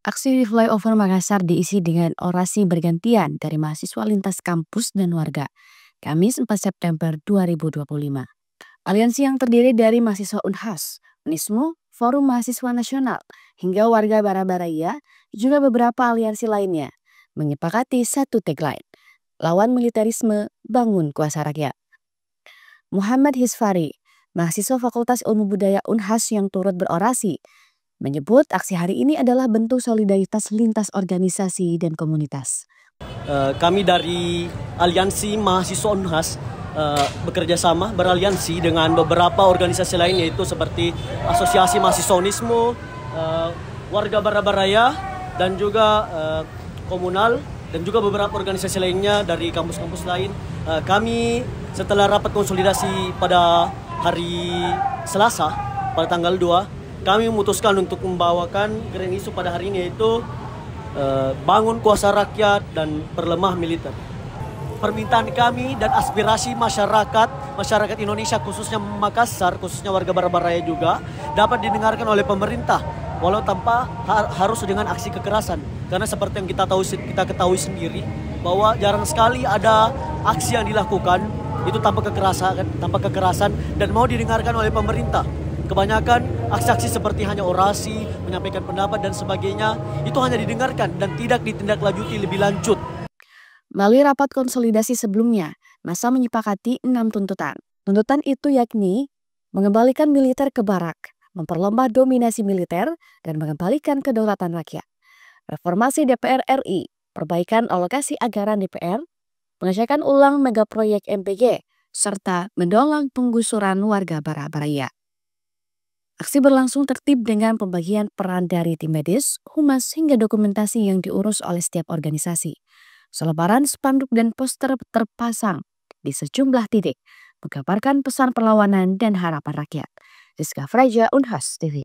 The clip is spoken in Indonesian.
Aksi di flyover Makassar diisi dengan orasi bergantian dari mahasiswa lintas kampus dan warga. Kamis 4 September 2025. Aliansi yang terdiri dari mahasiswa Unhas, Unismu, Forum Mahasiswa Nasional, hingga warga Barabaraya, juga beberapa aliansi lainnya, menyepakati satu tagline, lawan militerisme, bangun kuasa rakyat. Muhammad Hisfari, mahasiswa Fakultas Ilmu Budaya Unhas yang turut berorasi, menyebut aksi hari ini adalah bentuk solidaritas lintas organisasi dan komunitas. Kami dari Aliansi Mahasiswa Unhas bekerja sama beraliansi dengan beberapa organisasi lain, yaitu seperti Asosiasi Mahasiswa Unismu, Warga Barabaraya, dan juga Komunal, dan juga beberapa organisasi lainnya dari kampus-kampus lain. Kami setelah rapat konsolidasi pada hari Selasa, pada tanggal 2, kami memutuskan untuk membawakan grand isu pada hari ini, yaitu bangun kuasa rakyat dan perlemah militer. Permintaan kami dan aspirasi masyarakat Indonesia, khususnya Makassar, khususnya warga Barabaraya juga dapat didengarkan oleh pemerintah, walau tanpa harus dengan aksi kekerasan. Karena seperti yang kita ketahui sendiri, bahwa jarang sekali ada aksi yang dilakukan itu tanpa kekerasan dan mau didengarkan oleh pemerintah. Kebanyakan aksi-aksi seperti hanya orasi, menyampaikan pendapat dan sebagainya, itu hanya didengarkan dan tidak ditindaklanjuti lebih lanjut. Melalui rapat konsolidasi sebelumnya, massa menyepakati 6 tuntutan. Tuntutan itu yakni mengembalikan militer ke barak, memperlemah dominasi militer, dan mengembalikan kedaulatan rakyat. Reformasi DPR RI, perbaikan alokasi anggaran DPR, pengecekan ulang megaproyek MPG, serta mendorong penggusuran warga Barabaraya. Aksi berlangsung tertib dengan pembagian peran dari tim medis, humas, hingga dokumentasi yang diurus oleh setiap organisasi. Selebaran spanduk dan poster terpasang di sejumlah titik, menggambarkan pesan perlawanan dan harapan rakyat. Rizka Fraja, Unhas TV.